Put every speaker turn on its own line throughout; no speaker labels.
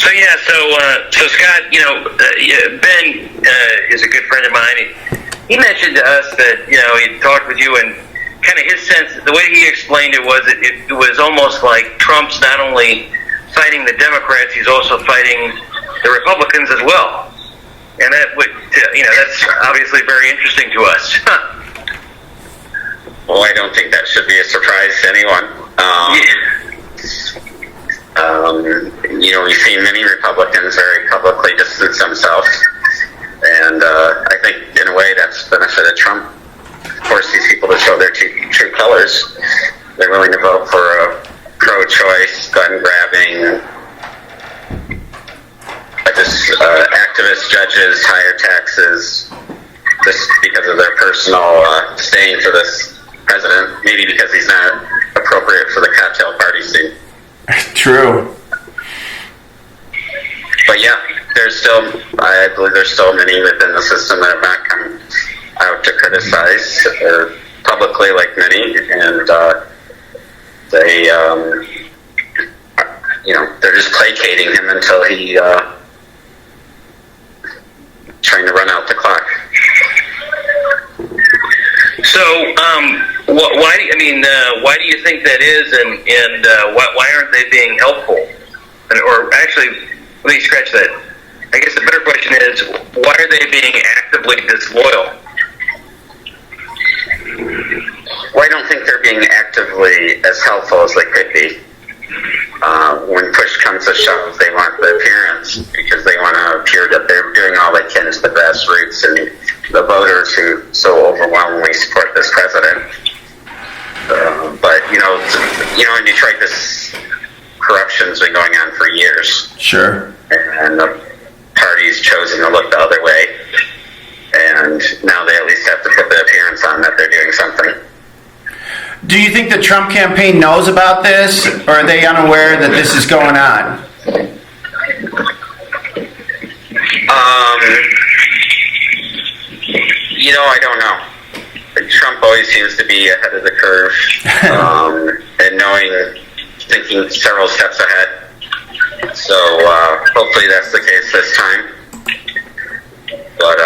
So Scott, Ben is a good friend of mine. He mentioned to us that he talked with you, and kind of his sense, the way he explained it was it was almost like Trump's not only fighting the Democrats, he's also fighting the Republicans as well, and that would that's obviously very interesting to us.
Well, I don't think that should be a surprise to anyone. We've seen many Republicans very publicly distance themselves, and I think in a way that's benefited Trump. Forced these people to show their true colors. They're willing to vote for a pro-choice, gun-grabbing, activist judges, higher taxes, just because of their personal staying for this president, maybe because he's not appropriate for the cocktail party scene.
True.
But yeah, I believe there's still many within the system that have not come out to criticize publicly, like many, and they're just placating him until he trying to run out the clock.
So, why do you think that is, and why aren't they being helpful? Or actually, let me scratch that. I guess the better question is, why are they being actively disloyal?
Well, I don't think they're being actively as helpful as they could be. When push comes to shove, they want the appearance because they want to appear that they're doing all they can to the grassroots and the voters who so overwhelmingly support this president. But in Detroit, this corruption's been going on for years.
Sure.
And the party's chosen to look the other way. And now they at least have to put the appearance on that they're doing something.
Do you think the Trump campaign knows about this, or are they unaware that this is going on?
I don't know. Trump always seems to be ahead of the curve, and thinking several steps ahead. So hopefully that's the case this time. But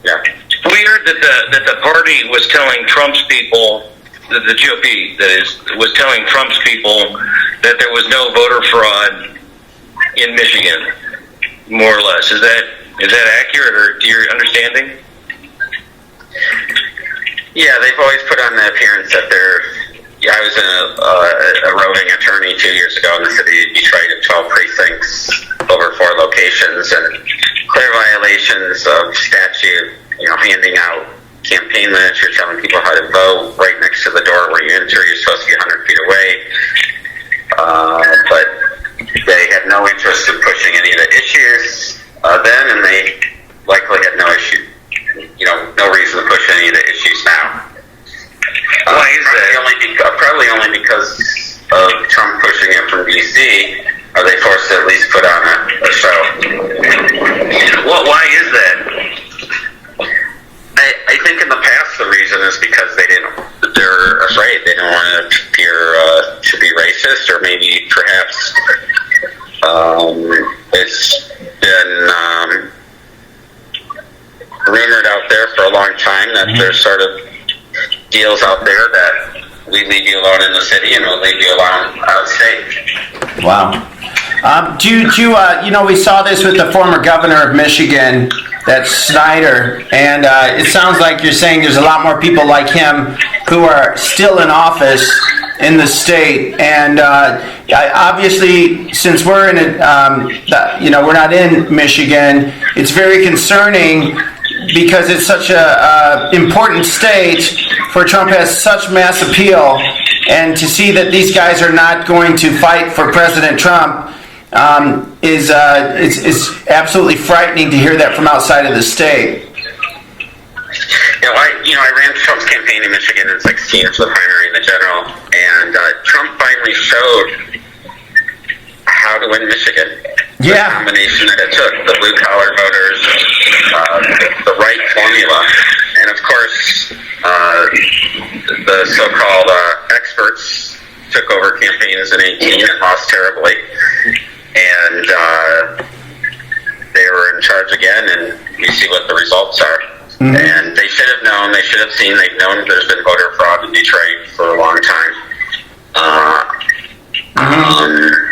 yeah.
We heard that the party was telling Trump's people, the GOP, that is, was telling Trump's people that there was no voter fraud in Michigan, more or less. Is that accurate, or to your understanding?
Yeah, they've always put on the appearance that I was a roving attorney 2 years ago in the city of Detroit at 12 precincts over 4 locations, and clear violations of statute, handing out campaign literature telling people how to vote right next to the door where you enter. You're supposed to be 100 feet away. But they had no interest in pushing any of the issues then, and they likely had no reason to push any of the issues now.
Why is that?
Probably only because of Trump pushing it from D.C. Are they forced to at least put on a show?
Well, why is that?
I think in the past the reason is because they're afraid. They don't want to appear to be racist, or maybe perhaps it's been rumored out there for a long time that there's sort of deals out there that we leave you alone in the city and we'll leave you alone out of state.
Wow. We saw this with the former governor of Michigan, that's Snyder, and it sounds like you're saying there's a lot more people like him who are still in office in the state, and obviously, since we're we're not in Michigan, it's very concerning because it's such a important state where Trump has such mass appeal, and to see that these guys are not going to fight for President Trump is absolutely frightening to hear that from outside of the state.
I ran Trump's campaign in Michigan in 2016 for the primary and the general, and Trump finally showed how to win Michigan.
Yeah.
The combination that it took, the blue-collar voters, the right formula, and of course, the so-called experts took over campaigns in 2018 and lost terribly. we see what the results are. Mm-hmm. And they should have known, they've known there's been voter fraud in Detroit for a long time.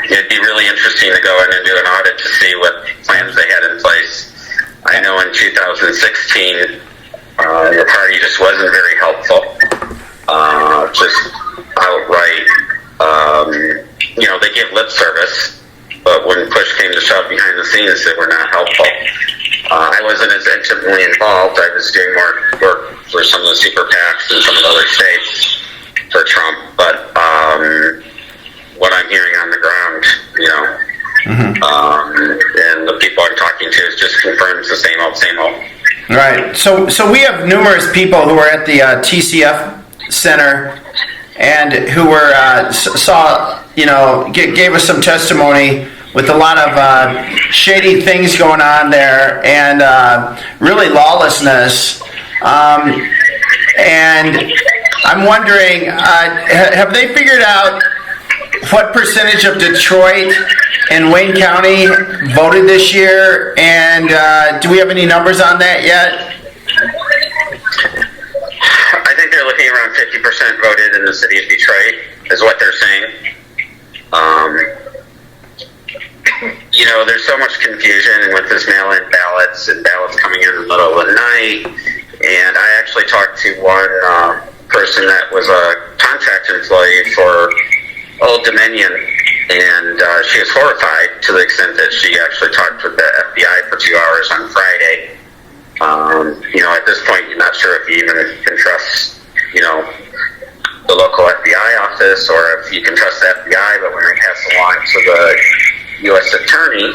It'd be really interesting to go in and do an audit to see what plans they had in place. I know in 2016, your party just wasn't very helpful. Just outright, they give lip service, but when push came to shove behind the scenes, they were not helpful. I wasn't as intimately involved. I was doing more work for some of the super PACs in some of the other states for Trump, but what I'm hearing on the ground, and the people I'm talking to, is just confirms the same old.
Right. So we have numerous people who are at the TCF Center and who were gave us some testimony with a lot of shady things going on there and really lawlessness. And I'm wondering, have they figured out what percentage of Detroit and Wayne County voted this year? And do we have any numbers on that yet?
I think they're looking around 50% voted in the city of Detroit, is what they're saying. There's so much confusion with this mail-in ballots and ballots coming in the middle of the night. And I actually talked to one person that was a contract employee for Old Dominion, and she was horrified to the extent that she actually talked with the FBI for 2 hours on Friday. At this point, you're not sure if you even can trust, the local FBI office, or if you can trust the FBI, but when they pass along to the U.S. Attorney,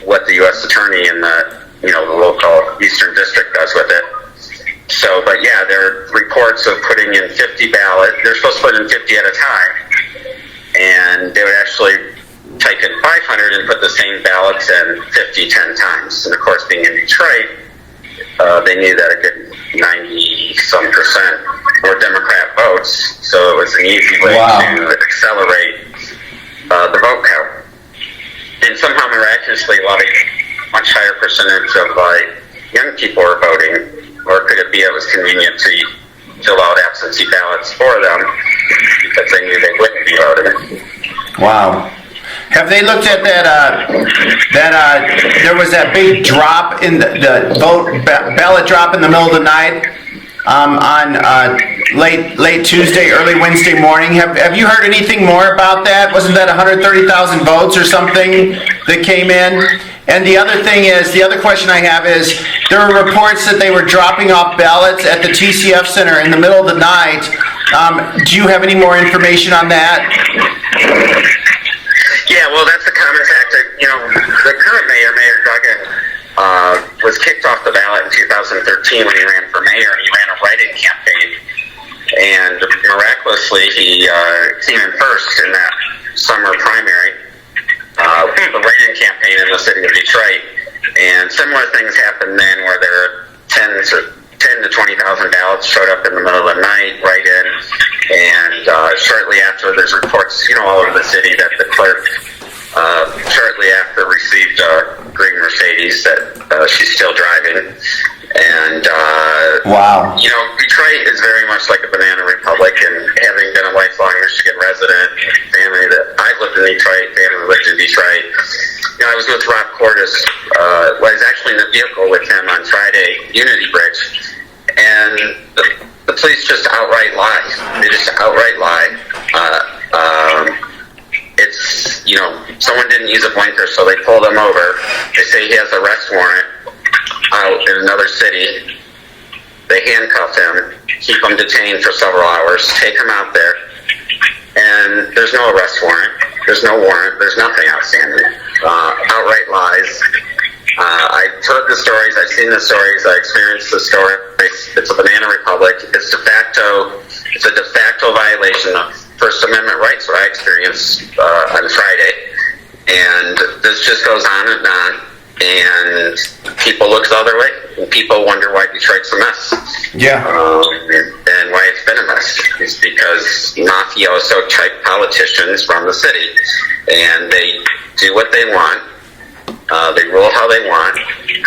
what the U.S. Attorney in the local Eastern District does with it. So, but yeah, there are reports of putting in 50 ballots. They're supposed to put in 50 at a time, and they would actually type in 500 and put the same ballots in 10 times. And of course, being in Detroit, they knew that a good 90-some% were Democrat votes, so it was an easy way to accelerate the vote count. And somehow, miraculously, a much higher percentage of young people are voting. Or could it be it was convenient to fill out absentee ballots for them because they knew they wouldn't be voting?
Wow. Have they looked at that there was that big drop in the ballot drop in the middle of the night on late Tuesday, early Wednesday morning? Have you heard anything more about that? Wasn't that 130,000 votes or something that came in? And the other question I have is, there are reports that they were dropping off ballots at the TCF Center in the middle of the night. Do you have any more information on that?
Yeah, well, that's a common tactic. The current Mayor Duggan, was kicked off the ballot in 2013 when he ran for mayor, and he ran a write-in campaign. And miraculously, he came in first in that summer primary. The write-in campaign in the city of Detroit, and similar things happened then where there were 10 to 20,000 ballots showed up in the middle of the night, write-in, and shortly after, there's reports, all over the city that the clerk, shortly after, received a green Mercedes that she's still driving. And
wow,
Detroit is very much like a banana republic, and having been a lifelong Michigan resident, family that I've lived in Detroit, family lived in Detroit. I was with Rob Cordes. I was actually in the vehicle with him on Friday, Unity Bridge, and the police just outright lie. They just outright lie. It's someone didn't use a blinker, so they pulled him over. They say he has an arrest warrant out in another city. They handcuff him, keep him detained for several hours, take him out there, and there's no arrest warrant, there's no warrant, there's nothing outstanding. Outright lies. I've heard the stories, I've seen the stories, I experienced the stories. It's a banana republic. It's a de facto violation of First Amendment rights, what I experienced on Friday. And this just goes on and on. And people look the other way, and people wonder why Detroit's a mess.
Yeah.
And why it's been a mess is because mafioso-type politicians run the city, and they do what they want. They rule how they want,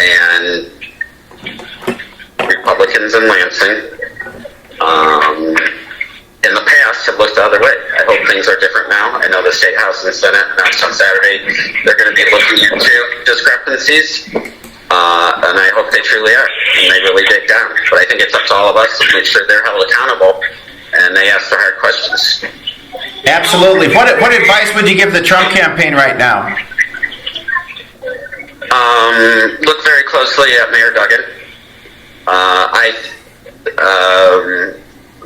and Republicans in Lansing, in the past, have looked the other way. I hope things are different now. I know the State House and Senate announced on Saturday they're going to be looking into discrepancies, and I hope they truly are, and they really dig down. But I think it's up to all of us to make sure they're held accountable, and they ask the hard questions.
Absolutely. What advice would you give the Trump campaign right now?
Look very closely at Mayor Duggan.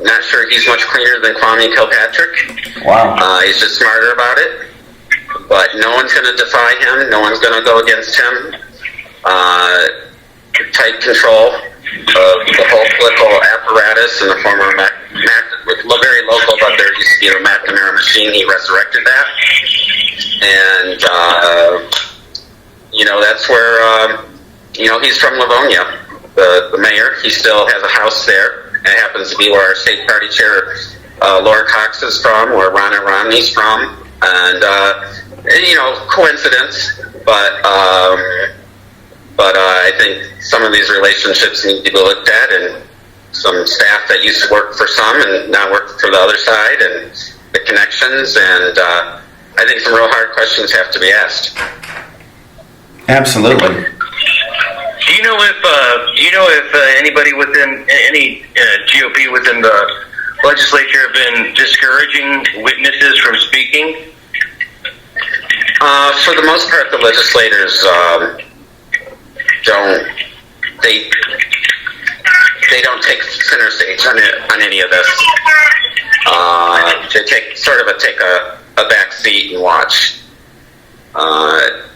Not sure he's much cleaner than Kwame Kilpatrick.
Wow.
He's just smarter about it. But no one's going to defy him. No one's going to go against him. Tight control of the whole political apparatus in the former very local, but there used to be a McNamara machine. He resurrected that. And, that's where, he's from Livonia. The mayor, he still has a house there. And it happens to be where our state party chair, Laura Cox, is from, where Ronna Romney's from. And, coincidence, but I think some of these relationships need to be looked at, and some staff that used to work for some and now work for the other side, and the connections, and I think some real hard questions have to be asked.
Absolutely.
Do you know if anybody within any GOP within the legislature have been discouraging witnesses from speaking?
For the most part, the legislators they don't take center stage on any of this. They take a back seat and watch.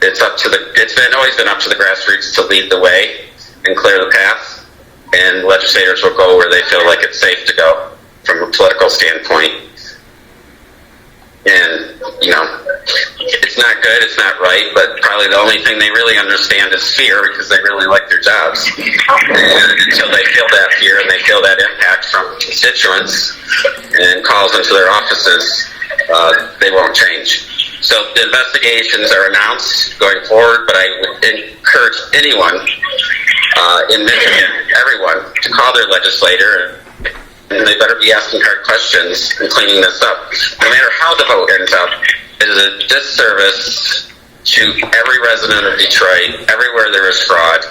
It's always been up to the grassroots to lead the way and clear the path, and legislators will go where they feel like it's safe to go from a political standpoint. And, it's not good, it's not right, but probably the only thing they really understand is fear, because they really like their jobs. And until they feel that fear and they feel that impact from constituents and calls into their offices, they won't change. So the investigations are announced going forward, but I would encourage anyone in Michigan, everyone, to call their legislator, and they better be asking hard questions and cleaning this up. No matter how the vote ends up, it is a disservice to every resident of Detroit, everywhere there is fraud,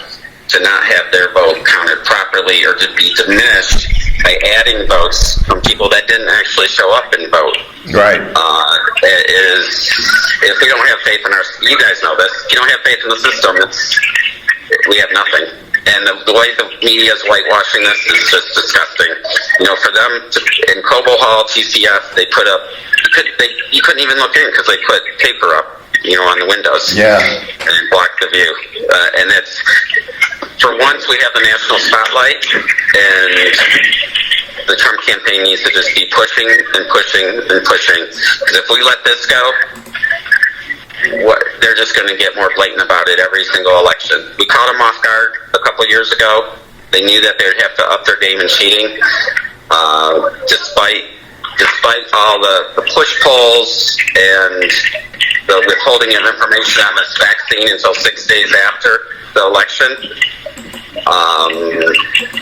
to not have their vote counted properly or to be diminished by adding votes from people that didn't actually show up and vote.
Right.
If we don't have faith in you guys know this, if you don't have faith in the system, we have nothing. And the way the media is whitewashing this is just disgusting. For them in Cobo Hall, TCF, they put up, you couldn't even look in because they put paper up, on the windows.
Yeah.
And blocked the view. And it's, for once, we have the national spotlight, and the Trump campaign needs to just be pushing and pushing and pushing. Because if we let this go, they're just going to get more blatant about it every single election. We caught them off guard a couple of years ago. They knew that they'd have to up their game in cheating, despite all the push polls and the withholding of information on this vaccine until 6 days after the election.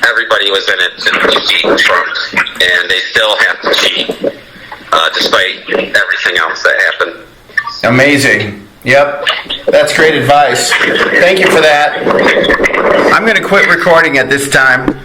Everybody was in it to beat Trump, and they still have to cheat, despite everything else that happened.
Amazing. Yep. That's great advice. Thank you for that. I'm going to quit recording at this time.